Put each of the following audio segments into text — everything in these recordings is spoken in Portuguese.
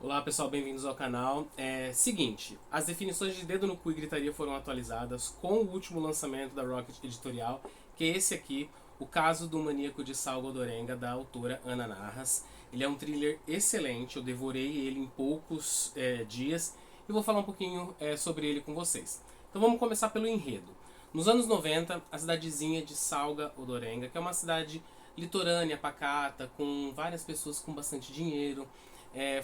Olá pessoal, bem-vindos ao canal. Seguinte, as definições de dedo no cu e gritaria foram atualizadas com o último lançamento da Rocket Editorial, que é esse aqui, O Caso do Maníaco de Sal Godorenga, da autora Ana Narras. Ele é um thriller excelente, eu devorei ele em poucos dias e vou falar um pouquinho sobre ele com vocês. Então vamos começar pelo enredo. Nos anos 90, a cidadezinha de Salga Odorenga, que é uma cidade litorânea, pacata, com várias pessoas com bastante dinheiro,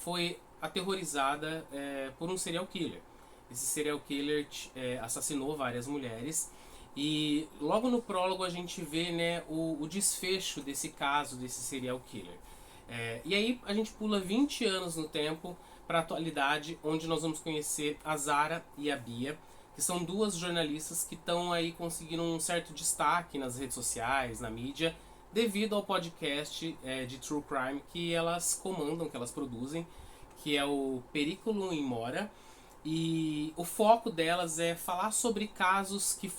foi aterrorizada por um serial killer. Esse serial killer assassinou várias mulheres e logo no prólogo a gente vê, né, o desfecho desse caso, desse serial killer. E aí a gente pula 20 anos no tempo para a atualidade, onde nós vamos conhecer a Zara e a Bia, que são duas jornalistas que estão aí conseguindo um certo destaque nas redes sociais, na mídia, devido ao podcast de True Crime que elas comandam, que elas produzem, que é o Periculo em Mora. E o foco delas é falar sobre casos que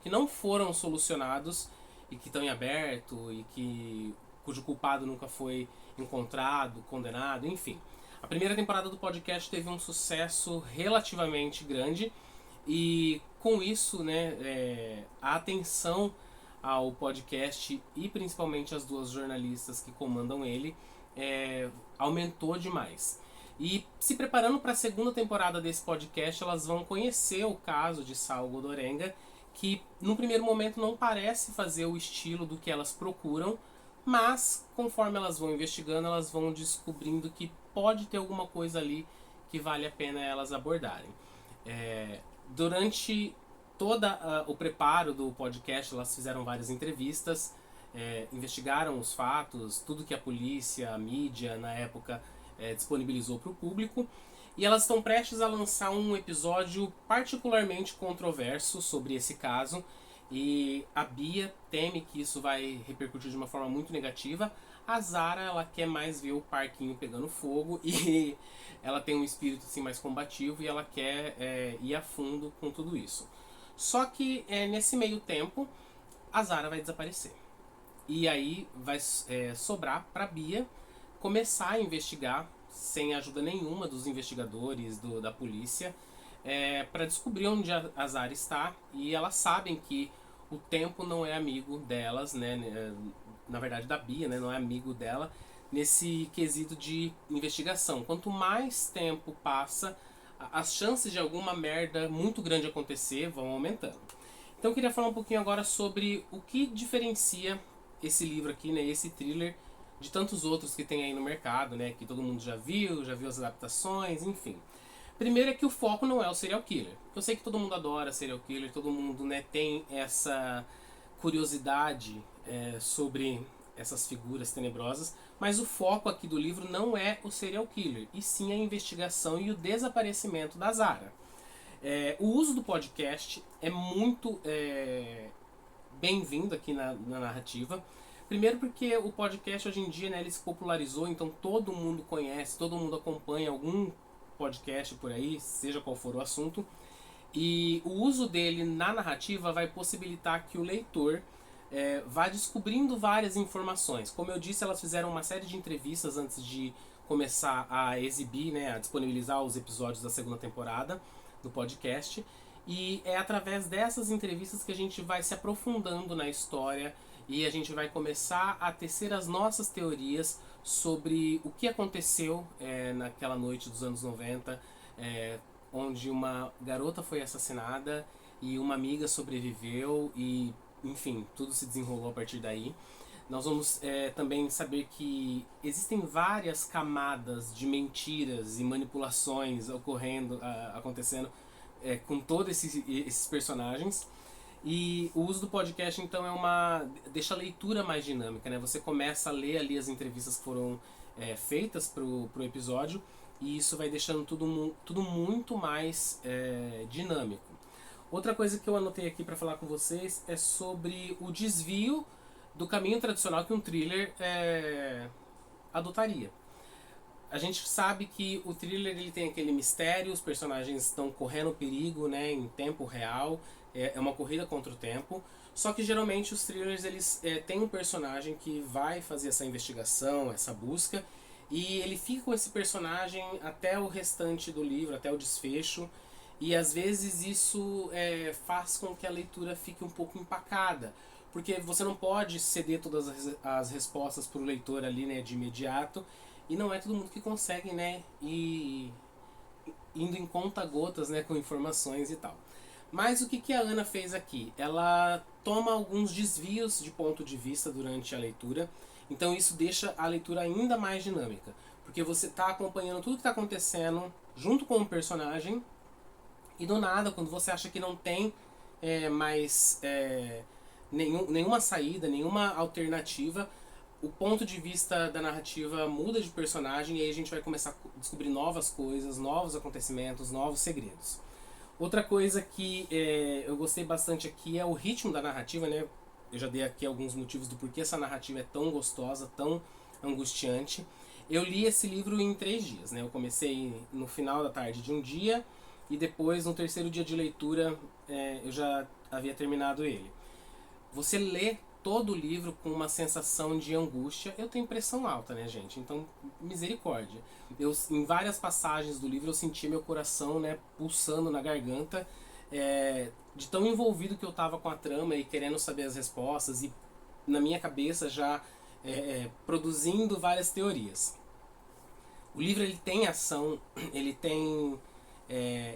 não foram solucionados e que estão em aberto e cujo culpado nunca foi encontrado, condenado, enfim. A primeira temporada do podcast teve um sucesso relativamente grande e com isso, né, a atenção ao podcast e principalmente as duas jornalistas que comandam ele aumentou demais. E se preparando para a segunda temporada desse podcast, elas vão conhecer o caso de Sal Godorenga, que no primeiro momento não parece fazer o estilo do que elas procuram, mas conforme elas vão investigando, elas vão descobrindo que pode ter alguma coisa ali que vale a pena elas abordarem. Durante todo o preparo do podcast, elas fizeram várias entrevistas, investigaram os fatos, tudo que a polícia, a mídia na época disponibilizou para o público. E elas estão prestes a lançar um episódio particularmente controverso sobre esse caso. E a Bia teme que isso vai repercutir de uma forma muito negativa. A Zara, ela quer mais ver o parquinho pegando fogo e ela tem um espírito assim, mais combativo e ela quer ir a fundo com tudo isso. Só que nesse meio tempo, a Zara vai desaparecer. E aí vai sobrar para Bia começar a investigar sem ajuda nenhuma dos investigadores da polícia para descobrir onde a Zara está. E elas sabem que o tempo não é amigo delas, né? Na verdade da Bia, né? Não é amigo dela nesse quesito de investigação. Quanto mais tempo passa, as chances de alguma merda muito grande acontecer vão aumentando. Então eu queria falar um pouquinho agora sobre o que diferencia esse livro aqui, né, esse thriller, de tantos outros que tem aí no mercado, né, que todo mundo já viu as adaptações, enfim. Primeiro é que o foco não é o serial killer. Eu sei que todo mundo adora serial killer, todo mundo, né, tem essa curiosidade sobre essas figuras tenebrosas, mas o foco aqui do livro não é o serial killer, e sim a investigação e o desaparecimento da Zara. O uso do podcast é muito bem-vindo aqui na narrativa. Primeiro porque o podcast hoje em dia, né, ele se popularizou, então todo mundo conhece, todo mundo acompanha algum podcast por aí, seja qual for o assunto. E o uso dele na narrativa vai possibilitar que o leitor vá descobrindo várias informações. Como eu disse, elas fizeram uma série de entrevistas antes de começar a exibir, né, a disponibilizar os episódios da segunda temporada do podcast. E é através dessas entrevistas que a gente vai se aprofundando na história e a gente vai começar a tecer as nossas teorias sobre o que aconteceu naquela noite dos anos 90, onde uma garota foi assassinada e uma amiga sobreviveu e, enfim, tudo se desenrolou a partir daí. Nós vamos também saber que existem várias camadas de mentiras e manipulações ocorrendo, acontecendo com todos esses personagens. E o uso do podcast então deixa a leitura mais dinâmica, né? Você começa a ler ali as entrevistas que foram feitas pro episódio e isso vai deixando tudo muito mais dinâmico. Outra coisa que eu anotei aqui para falar com vocês é sobre o desvio do caminho tradicional que um thriller adotaria. A gente sabe que o thriller ele tem aquele mistério, os personagens estão correndo perigo, né, em tempo real, é uma corrida contra o tempo. Só que geralmente os thrillers eles têm um personagem que vai fazer essa investigação, essa busca, e ele fica com esse personagem até o restante do livro, até o desfecho, e às vezes isso faz com que a leitura fique um pouco empacada, porque você não pode ceder todas as respostas para o leitor ali, né, de imediato, e não é todo mundo que consegue, né, ir indo em conta-gotas, né, com informações e tal. Mas o que, que a Ana fez aqui? Ela toma alguns desvios de ponto de vista durante a leitura, então isso deixa a leitura ainda mais dinâmica, porque você está acompanhando tudo que está acontecendo junto com o personagem, e do nada, quando você acha que não tem mais nenhuma saída, nenhuma alternativa, o ponto de vista da narrativa muda de personagem e aí a gente vai começar a descobrir novas coisas, novos acontecimentos, novos segredos. Outra coisa que eu gostei bastante aqui é o ritmo da narrativa, né? Eu já dei aqui alguns motivos do porquê essa narrativa é tão gostosa, tão angustiante. Eu li esse livro em 3 dias, né? Eu comecei no final da tarde de um dia e depois, no terceiro dia de leitura, eu já havia terminado ele. Você lê todo o livro com uma sensação de angústia. Eu tenho pressão alta, né, gente? Então, misericórdia. Em várias passagens do livro eu senti meu coração, né, pulsando na garganta, de tão envolvido que eu estava com a trama e querendo saber as respostas e na minha cabeça já produzindo várias teorias. O livro ele tem ação, ele tem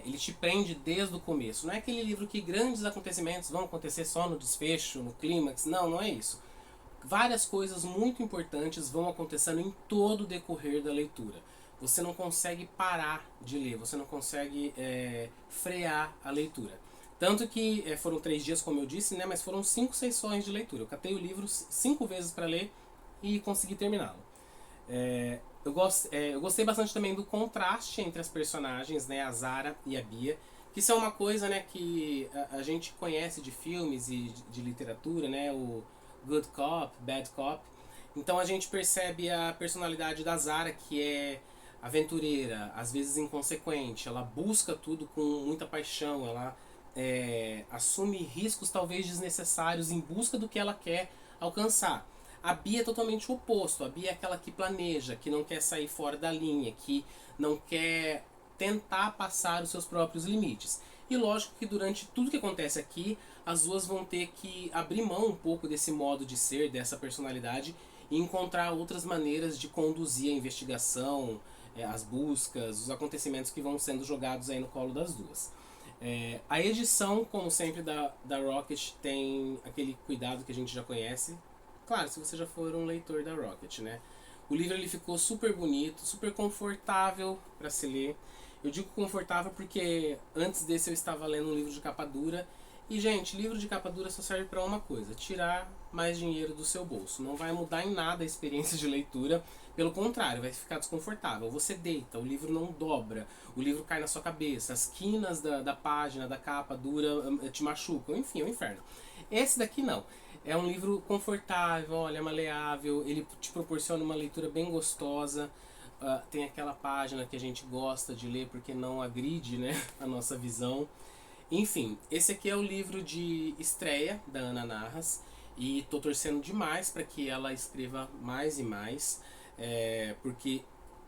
ele te prende desde o começo. Não é aquele livro que grandes acontecimentos vão acontecer só no desfecho, no clímax. Não, não é isso. Várias coisas muito importantes vão acontecendo em todo o decorrer da leitura. Você não consegue parar de ler, você não consegue frear a leitura. Tanto que foram 3 dias, como eu disse, né, mas foram 5 sessões de leitura. Eu catei o livro 5 vezes para ler e consegui terminá-lo. Eu gostei bastante também do contraste entre as personagens, né, a Zara e a Bia, que isso é uma coisa, né, que a gente conhece de filmes e de literatura, né, o Good Cop, Bad Cop. Então a gente percebe a personalidade da Zara, que é aventureira, às vezes inconsequente, ela busca tudo com muita paixão, ela assume riscos talvez desnecessários em busca do que ela quer alcançar. A Bia é totalmente o oposto. A Bia é aquela que planeja, que não quer sair fora da linha, que não quer tentar passar os seus próprios limites. E lógico que durante tudo que acontece aqui, as duas vão ter que abrir mão um pouco desse modo de ser, dessa personalidade, e encontrar outras maneiras de conduzir a investigação, as buscas, os acontecimentos que vão sendo jogados aí no colo das duas. A edição, como sempre, da Rocket tem aquele cuidado que a gente já conhece. Claro, se você já for um leitor da Rocket, né? O livro ele ficou super bonito, super confortável para se ler. Eu digo confortável porque antes desse eu estava lendo um livro de capa dura. E, gente, livro de capa dura só serve para uma coisa: tirar mais dinheiro do seu bolso. Não vai mudar em nada a experiência de leitura. Pelo contrário, vai ficar desconfortável. Você deita, o livro não dobra, o livro cai na sua cabeça, as quinas da página, da capa dura te machucam. Enfim, é um inferno. Esse daqui não. É um livro confortável, olha, maleável, ele te proporciona uma leitura bem gostosa. Tem aquela página que a gente gosta de ler porque não agride, né, a nossa visão. Enfim, esse aqui é o livro de estreia da Ana Narras e tô torcendo demais para que ela escreva mais e mais, porque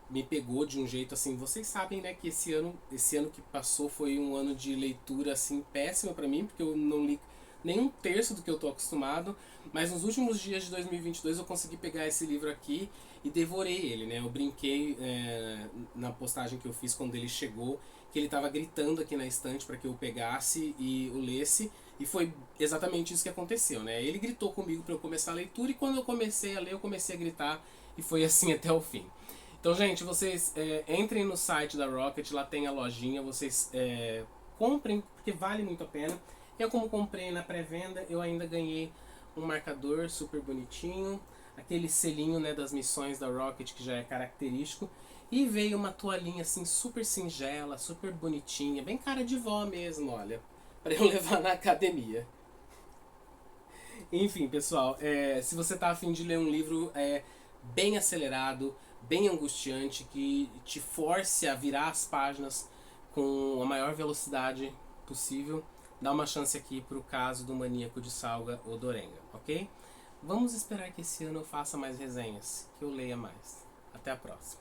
me pegou de um jeito assim. Vocês sabem, né, que esse ano que passou foi um ano de leitura assim péssima para mim, porque eu não li nem um terço do que eu tô acostumado, mas nos últimos dias de 2022 eu consegui pegar esse livro aqui e devorei ele, né? Eu brinquei na postagem que eu fiz quando ele chegou, que ele estava gritando aqui na estante para que eu pegasse e o lesse, e foi exatamente isso que aconteceu, né? Ele gritou comigo para eu começar a leitura e quando eu comecei a ler eu comecei a gritar e foi assim até o fim. Então, gente, vocês entrem no site da Rocket, lá tem a lojinha, vocês comprem, porque vale muito a pena. Eu, como comprei na pré-venda, eu ainda ganhei um marcador super bonitinho, aquele selinho, né, das missões da Rocket que já é característico, e veio uma toalhinha assim super singela, super bonitinha, bem cara de vó mesmo, olha, para eu levar na academia. Enfim, pessoal, se você tá afim de ler um livro bem acelerado, bem angustiante, que te force a virar as páginas com a maior velocidade possível, dá uma chance aqui pro caso do Maníaco de Salga Odorenga, ok? Vamos esperar que esse ano eu faça mais resenhas, que eu leia mais. Até a próxima.